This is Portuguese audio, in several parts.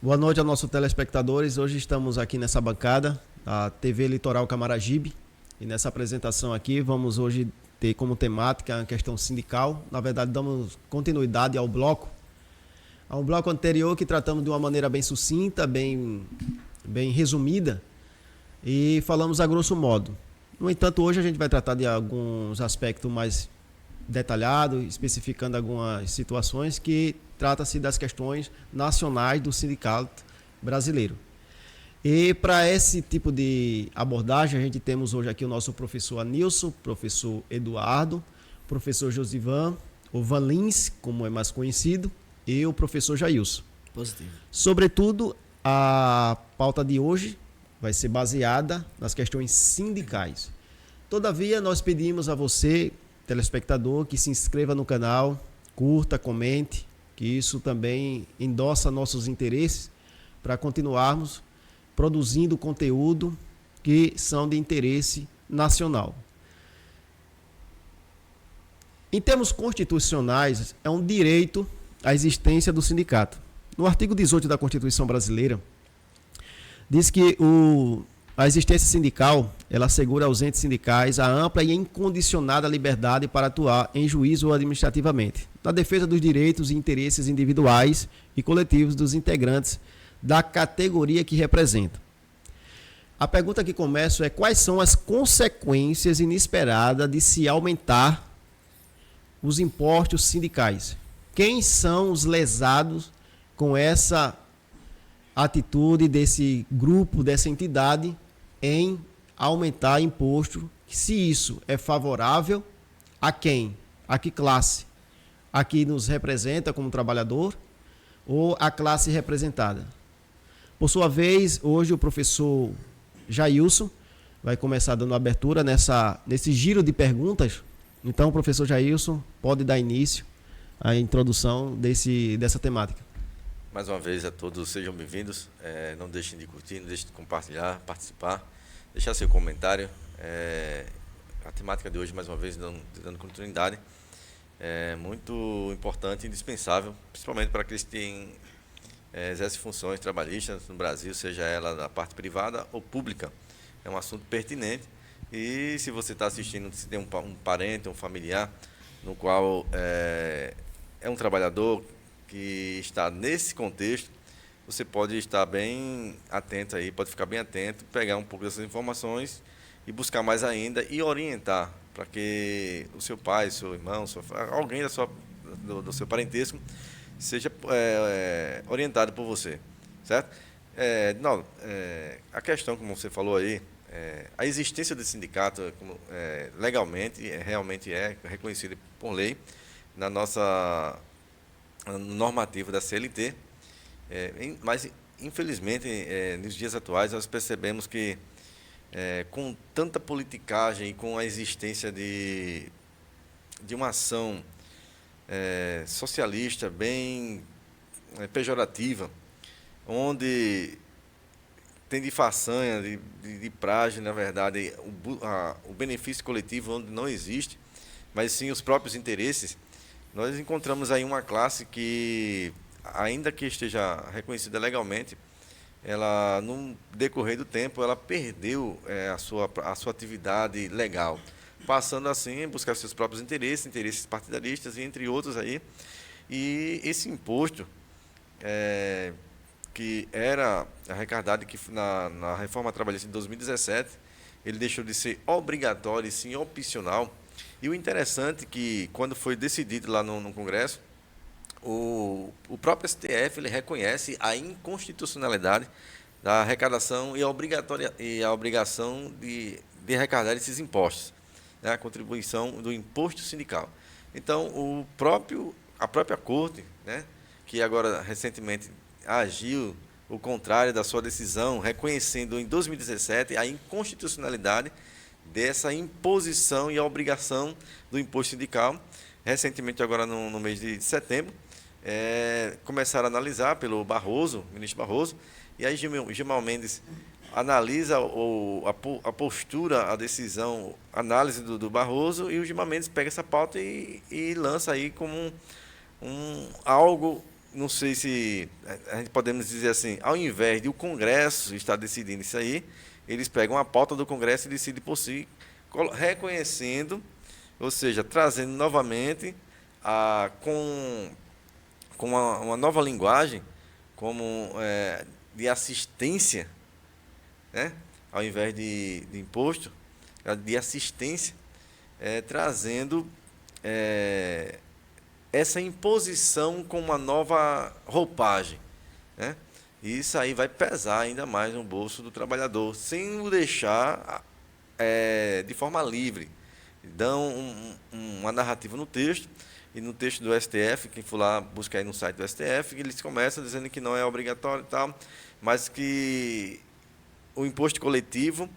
Boa noite aos nossos telespectadores. Hoje estamos aqui nessa bancada, a TV Litoral Camaragibe, e nessa apresentação aqui vamos hoje ter como temática a questão sindical. Na verdade, damos continuidade ao bloco anterior que tratamos de uma maneira bem sucinta, bem resumida, e falamos a grosso modo. No entanto, hoje a gente vai tratar de alguns aspectos mais detalhados, especificando algumas situações que trata-se das questões nacionais do sindicato brasileiro. E para esse tipo de abordagem, a gente temos hoje aqui o nosso professor Anilson, professor Eduardo, professor Josivan, o Van Lins, como é mais conhecido, e o professor Jailson. Positivo. Sobretudo, a pauta de hoje vai ser baseada nas questões sindicais. Todavia, nós pedimos a você, telespectador, que se inscreva no canal, curta, comente, que isso também endossa nossos interesses para continuarmos produzindo conteúdo que são de interesse nacional. Em termos constitucionais, é um direito a existência do sindicato. No artigo 18 da Constituição Brasileira, diz que a existência sindical, ela assegura aos entes sindicais a ampla e incondicionada liberdade para atuar em juízo ou administrativamente, na defesa dos direitos e interesses individuais e coletivos dos integrantes da categoria que representa. A pergunta que começo é: quais são as consequências inesperadas de se aumentar os impostos sindicais? Quem são os lesados com essa atitude desse grupo, dessa entidade, em aumentar imposto? Se isso é favorável a quem? A que classe? A que nos representa como trabalhador ou a classe representada? Por sua vez, hoje o professor Jailson vai começar dando abertura nesse giro de perguntas. Então, professor Jailson, pode dar início à introdução dessa temática. Mais uma vez a todos, sejam bem-vindos. Não deixem de curtir, não deixem de compartilhar, participar, deixar seu comentário. A temática de hoje, mais uma vez, dando continuidade, é muito importante e indispensável, principalmente para aqueles que exercem funções trabalhistas no Brasil, seja ela da parte privada ou pública. É um assunto pertinente e se você está assistindo, se tem um parente, um familiar, no qual é um trabalhador que está nesse contexto, você pode estar bem atento aí, pode ficar bem atento, pegar um pouco dessas informações e buscar mais ainda e orientar para que o seu pai, seu irmão, alguém do seu parentesco seja orientado por você, certo? A questão, como você falou aí, a existência do sindicato legalmente, realmente é reconhecida por lei na nossa normativa da CLT, mas infelizmente nos dias atuais nós percebemos que com tanta politicagem e com a existência de uma ação socialista bem pejorativa, onde tem de façanha, de praxe, na verdade, o benefício coletivo onde não existe, mas sim os próprios interesses. Nós encontramos aí uma classe que, ainda que esteja reconhecida legalmente, ela, no decorrer do tempo, ela perdeu a sua atividade legal, passando assim a buscar seus próprios interesses partidaristas, e entre outros aí. E esse imposto, que era arrecadado que na reforma trabalhista de 2017, ele deixou de ser obrigatório e sim opcional. E o interessante é que, quando foi decidido lá no Congresso, o próprio STF ele reconhece a inconstitucionalidade da arrecadação e a obrigação de arrecadar esses impostos, né, a contribuição do imposto sindical. Então, a própria Corte, né, que agora recentemente agiu o contrário da sua decisão, reconhecendo em 2017 a inconstitucionalidade dessa imposição e a obrigação do imposto sindical. Recentemente, agora no mês de setembro, começaram a analisar pelo ministro Barroso, e aí Gilmar Mendes analisa a postura, a decisão, a análise do Barroso, e o Gilmar Mendes pega essa pauta e lança aí como algo não sei se a gente podemos dizer assim, ao invés de o Congresso estar decidindo isso aí, eles pegam a pauta do Congresso e decidem por si, reconhecendo, ou seja, trazendo novamente com uma nova linguagem, como de assistência, né? Ao invés de imposto, de assistência, trazendo essa imposição com uma nova roupagem, né? E isso aí vai pesar ainda mais no bolso do trabalhador, sem o deixar de forma livre. Dão uma narrativa no texto, e no texto do STF, quem for lá buscar aí no site do STF, eles começam dizendo que não é obrigatório e tal, mas que o imposto coletivo,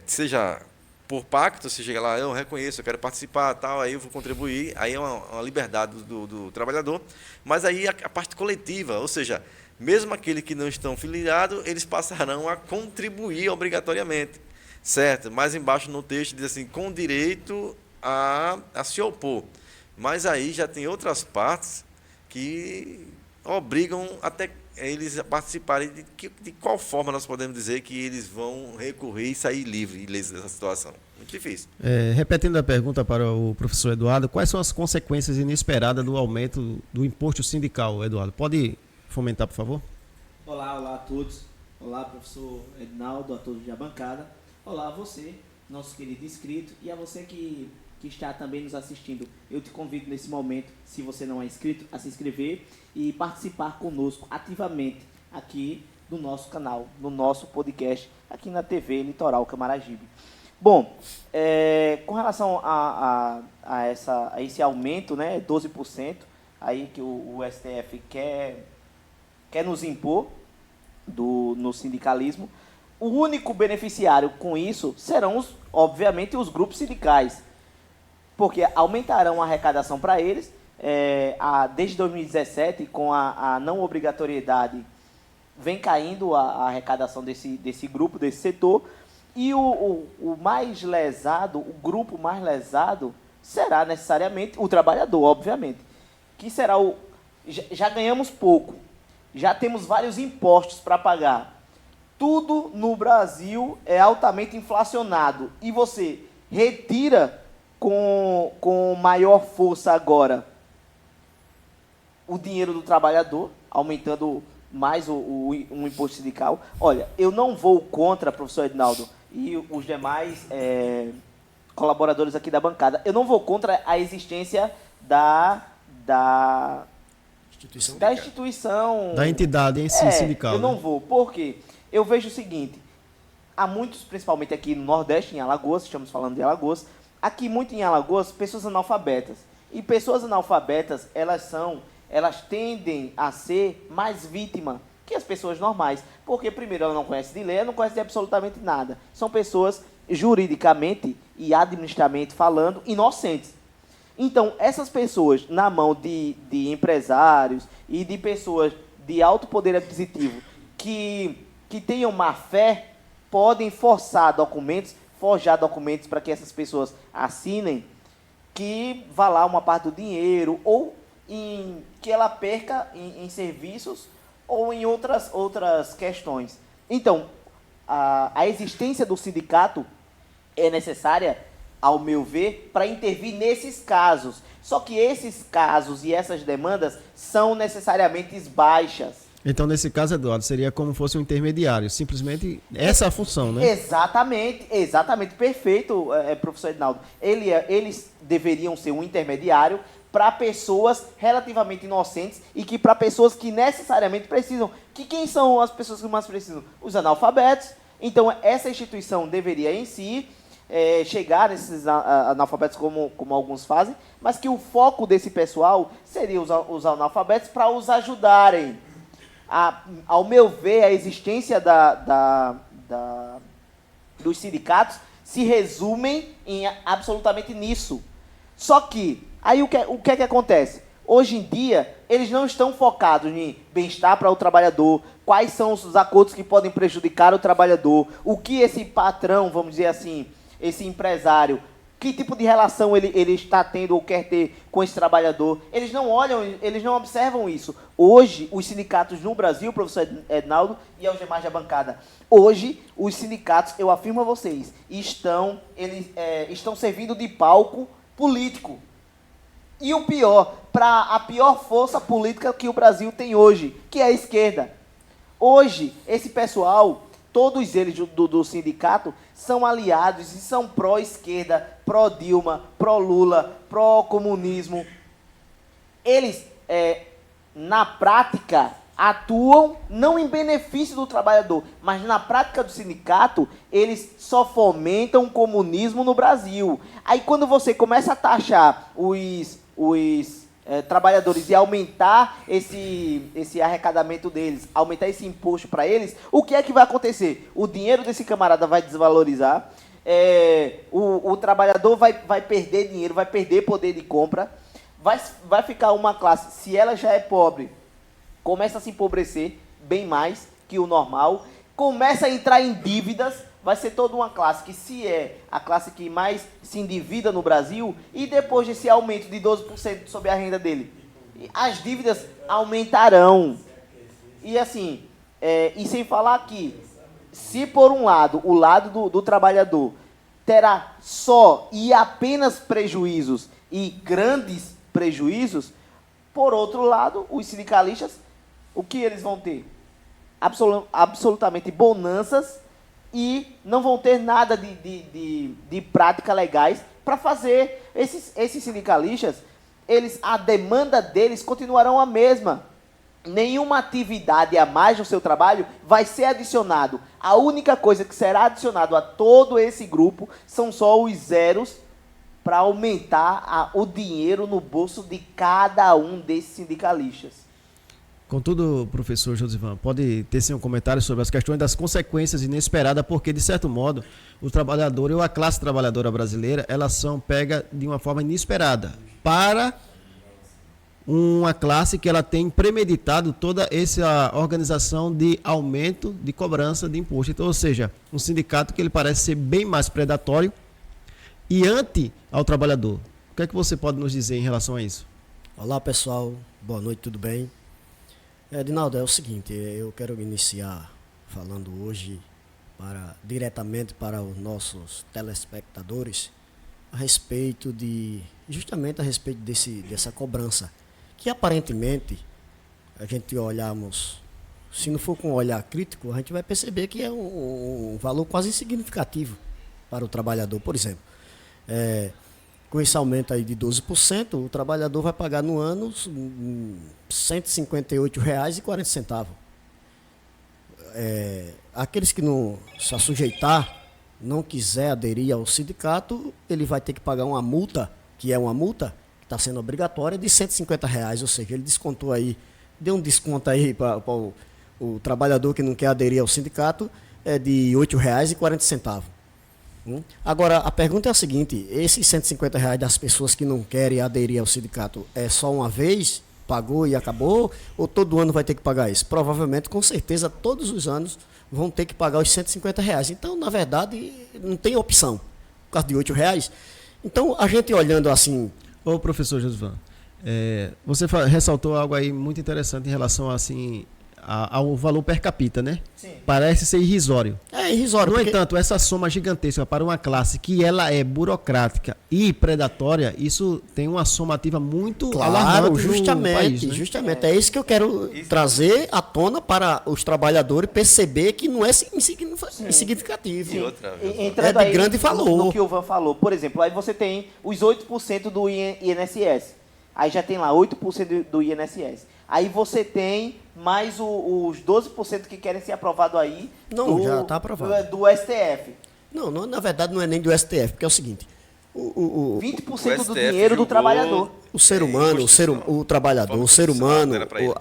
seja por pacto, você chega lá, eu reconheço, eu quero participar, tal, aí eu vou contribuir, aí é uma liberdade do trabalhador, mas aí a parte coletiva, ou seja, mesmo aqueles que não estão filiados, eles passarão a contribuir obrigatoriamente, certo? Mais embaixo no texto diz assim, com direito a se opor, mas aí já tem outras partes que obrigam até eles a participarem. De qual forma nós podemos dizer que eles vão recorrer e sair livre dessa situação? Muito difícil. Repetindo a pergunta para o professor Eduardo, quais são as consequências inesperadas do aumento do imposto sindical, Eduardo? Pode fomentar, por favor? Olá a todos. Olá, professor Edinaldo, a todos da bancada. Olá a você, nosso querido inscrito, e a você que está também nos assistindo. Eu te convido nesse momento, se você não é inscrito, a se inscrever e participar conosco ativamente aqui no nosso canal, no nosso podcast, aqui na TV Litoral Camaragibe. Bom, com relação a esse aumento, né, 12%, aí que o STF quer nos impor no sindicalismo, o único beneficiário com isso serão, obviamente, os grupos sindicais, porque aumentarão a arrecadação para eles. Desde 2017, com a não obrigatoriedade, vem caindo a arrecadação desse grupo, desse setor, e o mais lesado, o grupo mais lesado, será necessariamente o trabalhador, obviamente, que será já ganhamos pouco, já temos vários impostos para pagar, tudo no Brasil é altamente inflacionado, e você retira com maior força agora o dinheiro do trabalhador, aumentando mais um imposto sindical. Olha, eu não vou contra, professor Edinaldo, e os demais colaboradores aqui da bancada, eu não vou contra a existência da instituição... Da entidade em si, sindical. Eu não vou, porque eu vejo o seguinte, há muitos, principalmente aqui no Nordeste, em Alagoas, estamos falando de Alagoas, aqui muito em Alagoas, pessoas analfabetas. E pessoas analfabetas, elas tendem a ser mais vítima que as pessoas normais. Porque, primeiro, ela não conhece de lei, ela não conhece de absolutamente nada. São pessoas, juridicamente e administrativamente falando, inocentes. Então, essas pessoas, na mão de empresários e de pessoas de alto poder aquisitivo que tenham má fé, podem forjar documentos para que essas pessoas assinem, que vá lá uma parte do dinheiro, ou que ela perca em serviços ou em outras questões. Então, a existência do sindicato é necessária, ao meu ver, para intervir nesses casos. Só que esses casos e essas demandas são necessariamente baixas. Então, nesse caso, Eduardo, seria como fosse um intermediário, simplesmente essa é a função, né? Exatamente, perfeito, professor Edinaldo. Eles deveriam ser um intermediário para pessoas relativamente inocentes e que para pessoas que necessariamente precisam. Quem são as pessoas que mais precisam? Os analfabetos. Então, essa instituição deveria, em si, chegar nesses analfabetos como alguns fazem, mas que o foco desse pessoal seria os analfabetos para os ajudarem. Ao meu ver, a existência dos sindicatos se resumem absolutamente nisso. Só que, aí o que é que acontece? Hoje em dia, eles não estão focados em bem-estar para o trabalhador, quais são os acordos que podem prejudicar o trabalhador, o que esse patrão, vamos dizer assim, esse empresário que tipo de relação ele está tendo ou quer ter com esse trabalhador. Eles não olham, eles não observam isso. Hoje, os sindicatos no Brasil, professor Ednaldo e Algemar da bancada, hoje, os sindicatos, eu afirmo a vocês, estão servindo de palco político. E o pior, para a pior força política que o Brasil tem hoje, que é a esquerda. Hoje, esse pessoal, todos eles do sindicato, são aliados e são pró-esquerda, pró-Dilma, pró-Lula, pró-comunismo. Eles, na prática, atuam não em benefício do trabalhador, mas na prática do sindicato, eles só fomentam o comunismo no Brasil. Aí quando você começa a taxar os trabalhadores e aumentar esse arrecadamento deles, aumentar esse imposto para eles, o que é que vai acontecer? O dinheiro desse camarada vai desvalorizar, o trabalhador vai perder dinheiro, vai perder poder de compra, vai ficar uma classe, se ela já é pobre, começa a se empobrecer bem mais que o normal, começa a entrar em dívidas, vai ser toda uma classe que se é a classe que mais se endivida no Brasil, e depois desse aumento de 12% sobre a renda dele, as dívidas aumentarão. E assim, e sem falar que, se por um lado, o lado do trabalhador terá só e apenas prejuízos e grandes prejuízos, por outro lado, os sindicalistas, o que eles vão ter? Absolutamente bonanças, e não vão ter nada de prática legais para fazer. Esses sindicalistas, a demanda deles continuarão a mesma. Nenhuma atividade a mais no seu trabalho vai ser adicionado. A única coisa que será adicionado a todo esse grupo são só os zeros para aumentar o dinheiro no bolso de cada um desses sindicalistas. Contudo, professor Josivan, pode ter sim um comentário sobre as questões das consequências inesperadas, porque, de certo modo, o trabalhador ou a classe trabalhadora brasileira, elas são pegas de uma forma inesperada para uma classe que ela tem premeditado toda essa organização de aumento de cobrança de imposto. Então, ou seja, um sindicato que ele parece ser bem mais predatório e anti ao trabalhador. O que é que você pode nos dizer em relação a isso? Olá, pessoal. Boa noite, tudo bem? Ednaldo, é o seguinte, eu quero iniciar falando hoje diretamente para os nossos telespectadores justamente a respeito dessa cobrança, que aparentemente, a gente olharmos, se não for com um olhar crítico, a gente vai perceber que é um valor quase insignificativo para o trabalhador. Por exemplo, com esse aumento aí de 12%, o trabalhador vai pagar no ano R$ 158,40. Aqueles que não se sujeitar, não quiser aderir ao sindicato, ele vai ter que pagar uma multa, que é uma multa que está sendo obrigatória, de R$ 150, ou seja, ele descontou aí, deu um desconto aí para o trabalhador que não quer aderir ao sindicato, de R$ 8,40. Agora, a pergunta é a seguinte, esses R$ 150 das pessoas que não querem aderir ao sindicato, é só uma vez, pagou e acabou, ou todo ano vai ter que pagar isso? Provavelmente, com certeza, todos os anos vão ter que pagar os R$ 150. Então, na verdade, não tem opção, por causa de R$ 8. Então, a gente olhando assim... Ô, professor Josivan, você ressaltou algo aí muito interessante em relação assim, ao valor per capita, né? Sim. Parece ser irrisório. É irrisório. No entanto, essa soma gigantesca para uma classe que ela é burocrática e predatória, isso tem uma somativa muito alarmante justamente, no país, né? Justamente. É isso que eu quero trazer à tona para os trabalhadores perceber que não é insignificativo. E outra, Entrando é de grande valor. No que o Ivan falou. Por exemplo, aí você tem os 8% do INSS. Aí já tem lá 8% do INSS. Aí você tem mais os 12% que querem ser aprovados aí. Não, já está aprovado. Do STF. Não, na verdade não é nem do STF, porque é o seguinte, 20% do STF dinheiro do julgou trabalhador. o ser humano, o trabalhador, o ser humano, era pra ele.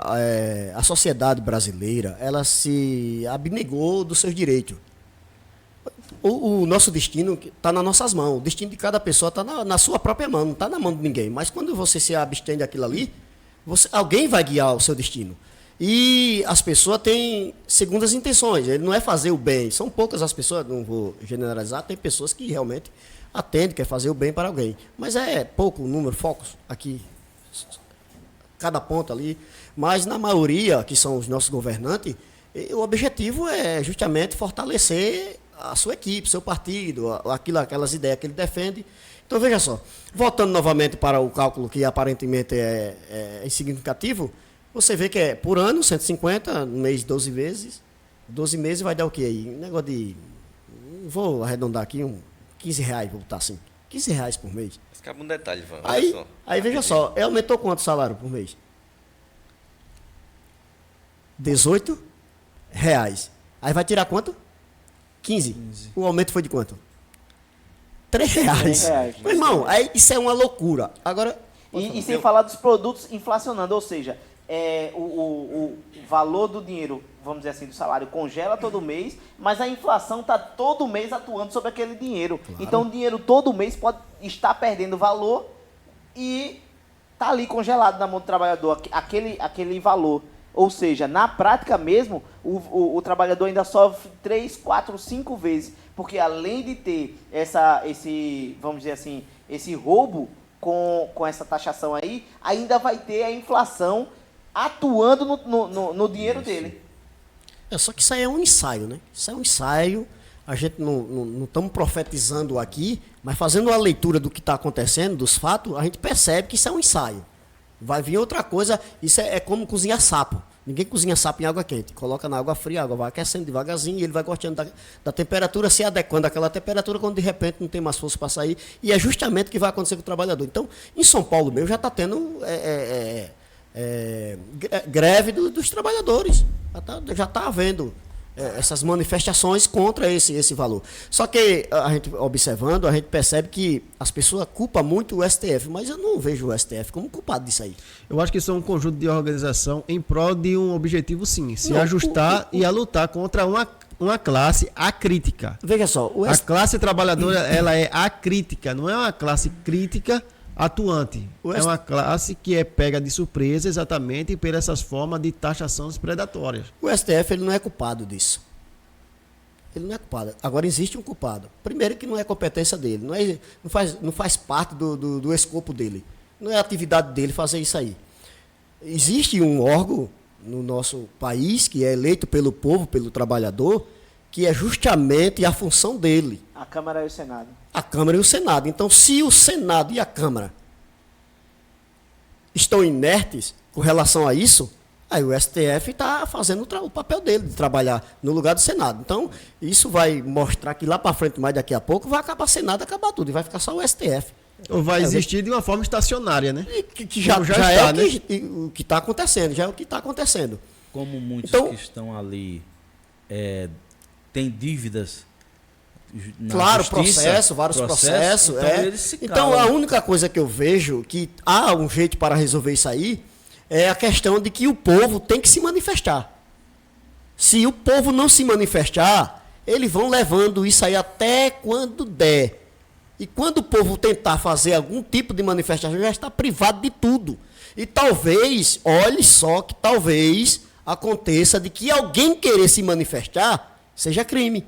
a sociedade brasileira, ela se abnegou dos seus direitos. O nosso destino está nas nossas mãos. O destino de cada pessoa está na sua própria mão, não está na mão de ninguém. Mas quando você se abstém daquilo ali, alguém vai guiar o seu destino. E as pessoas têm segundas intenções. Ele não é fazer o bem. São poucas as pessoas, não vou generalizar, tem pessoas que realmente atende, quer fazer o bem para alguém. Mas é pouco o número, focos aqui, cada ponto ali. Mas na maioria, que são os nossos governantes, o objetivo é justamente fortalecer a sua equipe, seu partido, aquelas ideias que ele defende. Então, veja só, voltando novamente para o cálculo que aparentemente é insignificativo, você vê que é por ano, 150, no mês 12 vezes. 12 meses vai dar o quê aí? Um negócio de, vou arredondar aqui, R$ 15, vou botar assim, R$ 15 por mês. Mas cabe um detalhe, Ivan. Aí veja só, aumentou quanto o salário por mês? R$ 18. Aí vai tirar quanto? 15. O aumento foi de quanto? R$ 3. Meu irmão, aí isso é uma loucura. Agora. E sem falar dos produtos inflacionando, ou seja, o valor do dinheiro, vamos dizer assim, do salário congela todo mês, mas a inflação está todo mês atuando sobre aquele dinheiro. Claro. Então o dinheiro todo mês pode estar perdendo valor e está ali congelado na mão do trabalhador, aquele valor. Ou seja, na prática mesmo, o trabalhador ainda sofre 3, 4, 5 vezes, porque além de ter vamos dizer assim, esse roubo com essa taxação aí, ainda vai ter a inflação atuando no dinheiro dele. Só que isso aí é um ensaio, né? Isso é um ensaio, a gente não estamos profetizando aqui, mas fazendo uma leitura do que está acontecendo, dos fatos, a gente percebe que isso é um ensaio. Vai vir outra coisa, isso é como cozinhar sapo. Ninguém cozinha sapo em água quente. Coloca na água fria, a água vai aquecendo devagarzinho e ele vai gostando da temperatura, se adequando àquela temperatura, quando de repente não tem mais força para sair. E é justamente o que vai acontecer com o trabalhador. Então, em São Paulo mesmo já está tendo greve dos trabalhadores. Já está havendo essas manifestações contra esse valor. Só que a gente observando, a gente percebe que as pessoas culpam muito o STF, mas eu não vejo o STF como culpado disso aí. Eu acho que isso é um conjunto de organização em prol de um objetivo, sim, se ajustar e a lutar contra uma classe acrítica. Veja só, a classe trabalhadora ela é acrítica, não é uma classe crítica atuante. É uma classe que é pega de surpresa exatamente por essas formas de taxações predatórias. O STF ele não é culpado disso. Ele não é culpado. Agora existe um culpado. Primeiro que não é competência dele, não faz parte do escopo dele. Não é atividade dele fazer isso aí. Existe um órgão no nosso país que é eleito pelo povo, pelo trabalhador, que é justamente a função dele. A Câmara e o Senado. A Câmara e o Senado. Então, se o Senado e a Câmara estão inertes com relação a isso, aí o STF está fazendo o papel dele, de trabalhar no lugar do Senado. Então, isso vai mostrar que lá para frente, mais daqui a pouco, vai acabar o Senado, acabar tudo, e vai ficar só o STF. Ou vai existir de uma forma estacionária, né? Que já está, é né? O que está acontecendo, já é o que está acontecendo. Como muitos então, que estão ali têm dívidas na claro, justiça, vários processos. Então, eles se então a única coisa que eu vejo que há um jeito para resolver isso aí é a questão de que o povo tem que se manifestar. Se o povo não se manifestar, eles vão levando isso aí até quando der. E quando o povo tentar fazer algum tipo de manifestação, já está privado de tudo. E talvez, olhe só que talvez aconteça de que alguém querer se manifestar seja crime.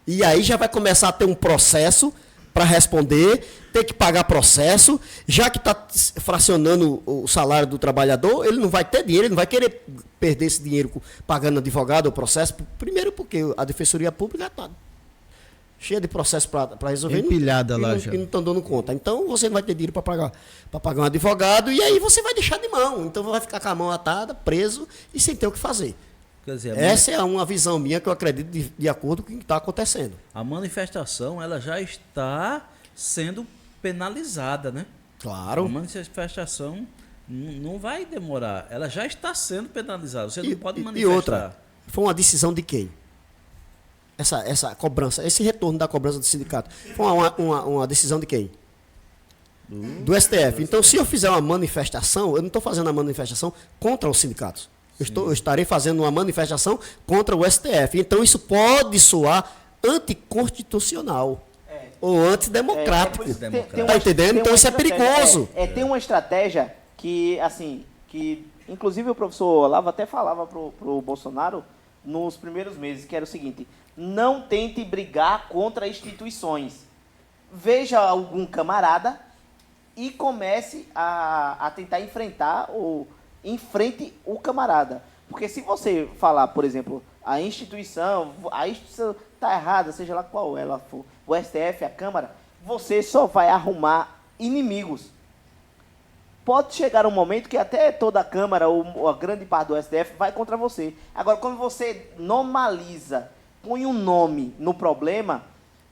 E aí já vai começar a ter um processo para responder, ter que pagar processo, já que está fracionando o salário do trabalhador, ele não vai ter dinheiro, ele não vai querer perder esse dinheiro pagando advogado ou processo, primeiro porque a Defensoria Pública está cheia de processo para resolver. Empilhada lá e já. E não estão dando conta. Então você não vai ter dinheiro para pagar um advogado e aí você vai deixar de mão. Então vai ficar com a mão atada, preso e sem ter o que fazer. Quer dizer, essa é uma visão minha que eu acredito de acordo com o que está acontecendo. A manifestação ela já está sendo penalizada, né? Claro. A manifestação não vai demorar. Ela já está sendo penalizada. Você não pode manifestar. E outra, foi uma decisão de quem? Essa cobrança, esse retorno da cobrança do sindicato, foi uma decisão de quem? Do STF. Então, se eu fizer uma manifestação, eu não estou fazendo a manifestação contra os sindicatos. Eu estarei fazendo uma manifestação contra o STF. Então, isso pode soar anticonstitucional ou antidemocrático. Está entendendo? Então, isso é perigoso. Tem uma estratégia que, assim, inclusive o professor Olavo até falava para o Bolsonaro nos primeiros meses, que era o seguinte: não tente brigar contra instituições. veja algum camarada e comece a tentar enfrentar ou enfrente o camarada. Porque se você falar, por exemplo, a instituição está errada, seja lá qual ela for, o STF, a Câmara, você só vai arrumar inimigos. Pode chegar um momento que até toda a Câmara ou a grande parte do STF vai contra você. Agora, quando você normaliza, põe um nome no problema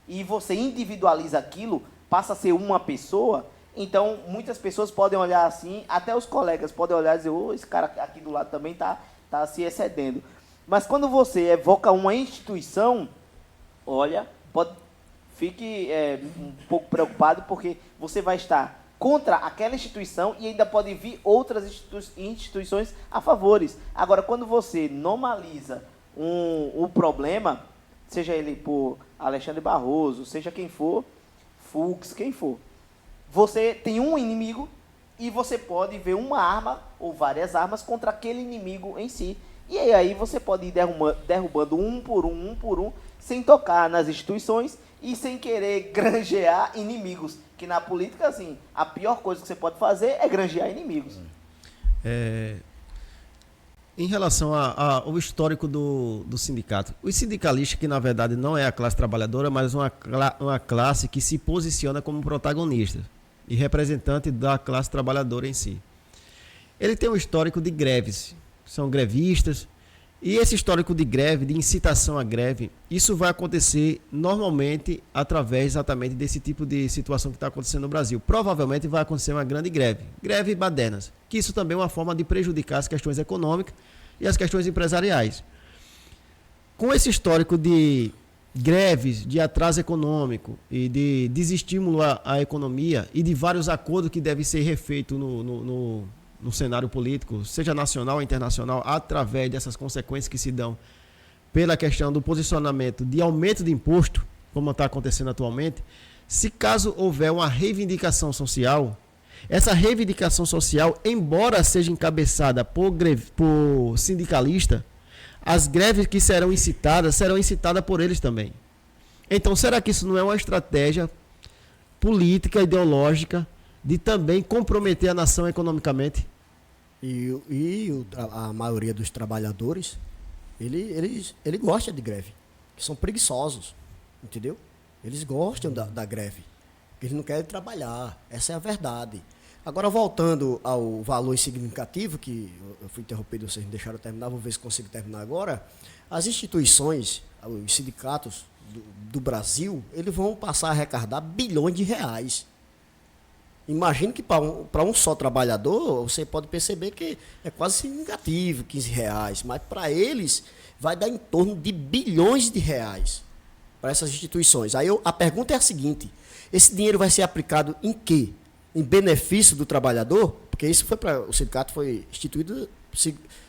e você individualiza aquilo, passa a ser uma pessoa, então muitas pessoas podem olhar assim, até os colegas podem olhar e dizer, esse cara aqui do lado também está se excedendo. Mas quando você evoca uma instituição, olha, fique um pouco preocupado, porque você vai estar contra aquela instituição e ainda pode vir outras instituições a favores. Agora, quando você normaliza o problema, seja ele por Alexandre Barroso, seja quem for, Fux, quem for, você tem um inimigo e você pode ver uma arma ou várias armas contra aquele inimigo em si. E aí você pode ir derrubando um por um, sem tocar nas instituições e sem querer granjear inimigos. Que na política, assim, a pior coisa que você pode fazer é granjear inimigos. Em relação ao histórico do sindicato, os sindicalistas, que na verdade não é a classe trabalhadora, mas uma classe que se posiciona como protagonista e representante da classe trabalhadora em si. Ele tem um histórico de greves, são grevistas, e esse histórico de greve, de incitação à greve, isso vai acontecer normalmente através exatamente desse tipo de situação que está acontecendo no Brasil. Provavelmente vai acontecer uma grande greve badernas, que isso também é uma forma de prejudicar as questões econômicas e as questões empresariais. Com esse histórico de greves, de atraso econômico e de desestímulo à economia e de vários acordos que devem ser refeitos no cenário político, seja nacional ou internacional, através dessas consequências que se dão pela questão do posicionamento de aumento de imposto, como está acontecendo atualmente, se caso houver uma reivindicação social, essa reivindicação social, embora seja encabeçada por sindicalista, as greves que serão incitadas por eles também. Então, será que isso não é uma estratégia política, ideológica, de também comprometer a nação economicamente? A maioria dos trabalhadores, ele gosta de greve, que são preguiçosos, entendeu? Eles gostam da greve, eles não querem trabalhar, essa é a verdade. Agora, voltando ao valor significativo, que eu fui interrompido, vocês me deixaram terminar, vou ver se consigo terminar agora. As instituições, os sindicatos do Brasil, eles vão passar a arrecadar bilhões de reais. Imagine que para um só trabalhador, você pode perceber que é quase significativo, 15 reais, mas para eles vai dar em torno de bilhões de reais para essas instituições. Aí a pergunta é a seguinte, esse dinheiro vai ser aplicado em quê? Em benefício do trabalhador? Porque isso o sindicato foi instituído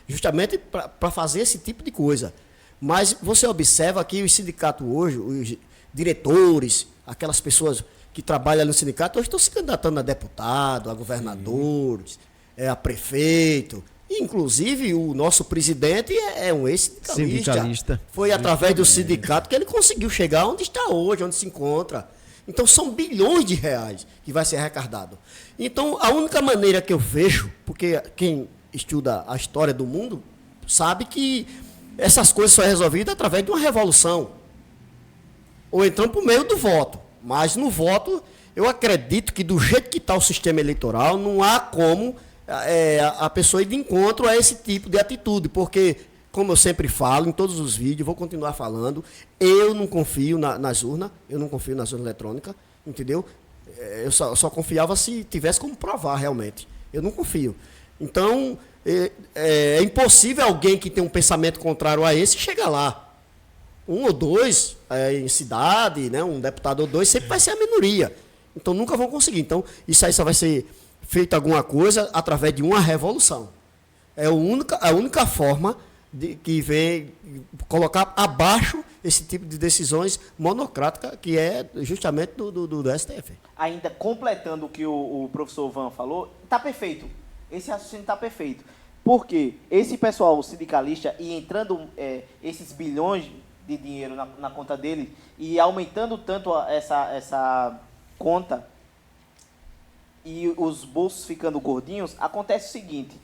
justamente para fazer esse tipo de coisa. Mas você observa que os sindicatos hoje, os diretores, aquelas pessoas que trabalham no sindicato, hoje estão se candidatando a deputado, a governadores, a prefeito. E, inclusive, o nosso presidente é um ex-sindicalista. Foi através do sindicato que ele conseguiu chegar onde está hoje, onde se encontra. Então, são bilhões de reais que vai ser arrecadado. Então, a única maneira que eu vejo, porque quem estuda a história do mundo sabe que essas coisas são resolvidas através de uma revolução. Ou então por meio do voto. Mas no voto, eu acredito que do jeito que está o sistema eleitoral, não há como a pessoa ir de encontro a esse tipo de atitude. Porque, como eu sempre falo em todos os vídeos, vou continuar falando, eu não confio nas urnas, eu não confio nas urnas eletrônicas, entendeu? Eu só confiava se tivesse como provar realmente. Eu não confio. Então, é impossível alguém que tem um pensamento contrário a esse chegar lá. Um ou dois em cidade, né, um deputado ou dois, sempre vai ser a minoria. Então, nunca vão conseguir. Então, isso aí só vai ser feito alguma coisa através de uma revolução. É a única forma que vem colocar abaixo esse tipo de decisões monocráticas, que é justamente do STF. Ainda completando o que o professor Van falou, está perfeito. Esse raciocínio está perfeito. Porque esse pessoal sindicalista e entrando esses bilhões de dinheiro na conta dele e aumentando tanto conta e os bolsos ficando gordinhos, acontece o seguinte,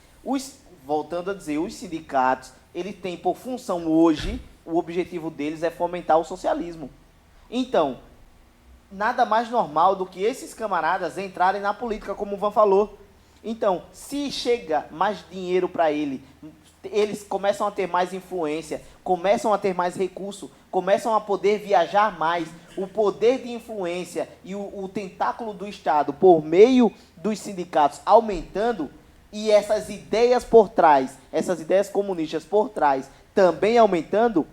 voltando a dizer, os sindicatos, eles têm por função hoje, o objetivo deles é fomentar o socialismo. Então, nada mais normal do que esses camaradas entrarem na política, como o Van falou. Então, se chega mais dinheiro para eles começam a ter mais influência, começam a ter mais recurso, começam a poder viajar mais. O poder de influência e o tentáculo do Estado por meio dos sindicatos aumentando, e essas ideias por trás, essas ideias comunistas por trás também aumentando,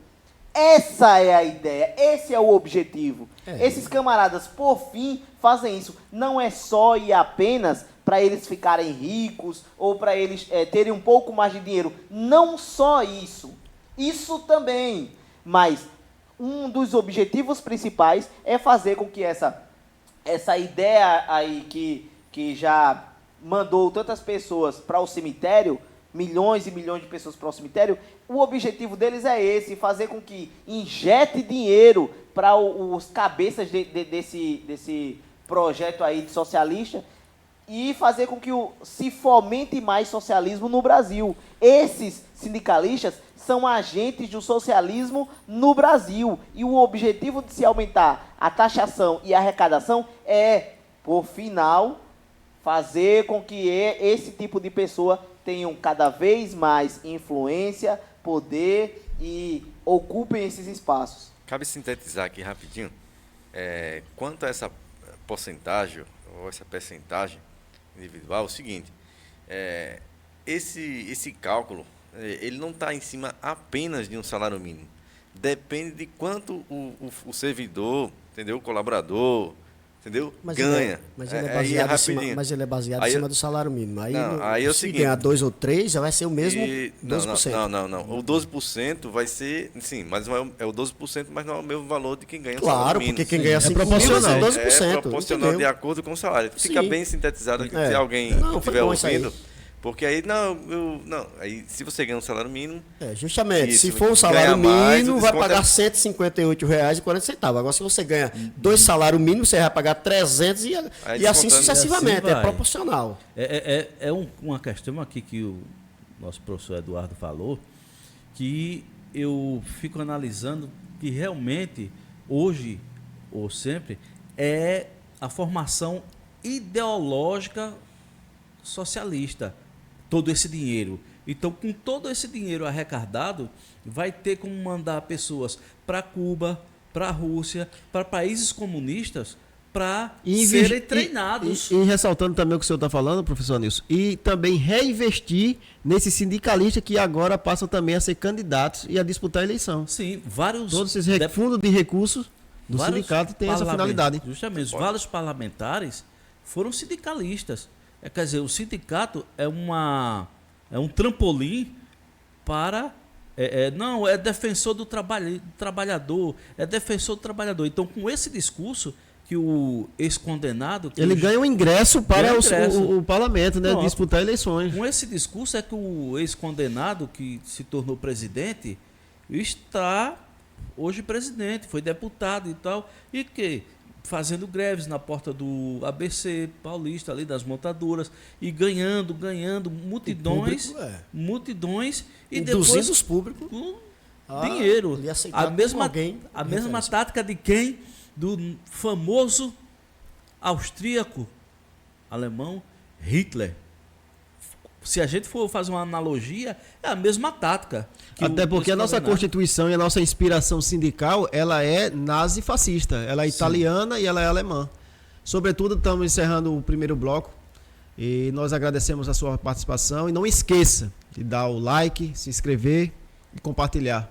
essa é a ideia, esse é o objetivo. Esses camaradas, por fim, fazem isso. Não é só e apenas para eles ficarem ricos ou para eles terem um pouco mais de dinheiro. Não só isso. Isso também. Mas um dos objetivos principais é fazer com que essa ideia aí que já mandou tantas pessoas para o cemitério, milhões e milhões de pessoas para o cemitério, o objetivo deles é esse, fazer com que injete dinheiro para os cabeças desse projeto aí de socialista e fazer com que se fomente mais socialismo no Brasil. Esses sindicalistas são agentes do socialismo no Brasil e o objetivo de se aumentar a taxação e a arrecadação é, por final, fazer com que esse tipo de pessoa tenham cada vez mais influência, poder e ocupem esses espaços. Cabe sintetizar aqui rapidinho, quanto a essa porcentagem, ou essa percentagem individual, é o seguinte, esse cálculo, ele não está em cima apenas de um salário mínimo, depende de quanto o servidor, entendeu? O colaborador, entendeu? Ganha. Mas ele é baseado em cima do salário mínimo. Aí é o se seguinte, ganhar 2 ou 3, já vai ser o mesmo 12%. Não. O 12% vai ser, sim, mas não é o 12%, mas não é o mesmo valor de quem ganha o salário mínimo. Porque quem ganha 5 proporcional. mil é 12%. É proporcional, entendeu? De acordo com o salário. Fica bem sintetizado aqui, se alguém estiver ouvindo. Porque aí, aí se você ganha um salário mínimo... Justamente, se for um salário mínimo, vai pagar R$ 158,40. Agora, se você ganha 2 salários mínimos, você vai pagar 300 e assim sucessivamente, é proporcional. Uma questão aqui que o nosso professor Eduardo falou, que eu fico analisando que realmente, hoje ou sempre, é a formação ideológica socialista. Todo esse dinheiro. Então, com todo esse dinheiro arrecadado, vai ter como mandar pessoas para Cuba, para a Rússia, para países comunistas, para serem treinados. E ressaltando também o que o senhor está falando, professor Nilson, e também reinvestir nesses sindicalistas que agora passam também a ser candidatos e a disputar a eleição. Sim, todos esses fundos de recursos do sindicato têm essa finalidade. Justamente, vários parlamentares foram sindicalistas. Quer dizer, o sindicato é um trampolim para... não, é defensor do trabalhador, é defensor do trabalhador. Então, com esse discurso que o ex-condenado... Ele ganha um ingresso para o parlamento, né? Disputar eleições. Com esse discurso é que o ex-condenado, que se tornou presidente, está hoje presidente, foi deputado e tal, e que... fazendo greves na porta do ABC Paulista, ali das montadoras, e ganhando multidões, multidões, e depois os públicos dinheiro. A mesma tática de quem? Do famoso austríaco alemão Hitler. Se a gente for fazer uma analogia, é a mesma tática. Até porque a nossa Constituição e a nossa inspiração sindical, ela é nazi-fascista. Ela é italiana e ela é alemã. Sobretudo, estamos encerrando o primeiro bloco e nós agradecemos a sua participação. E não esqueça de dar o like, se inscrever e compartilhar.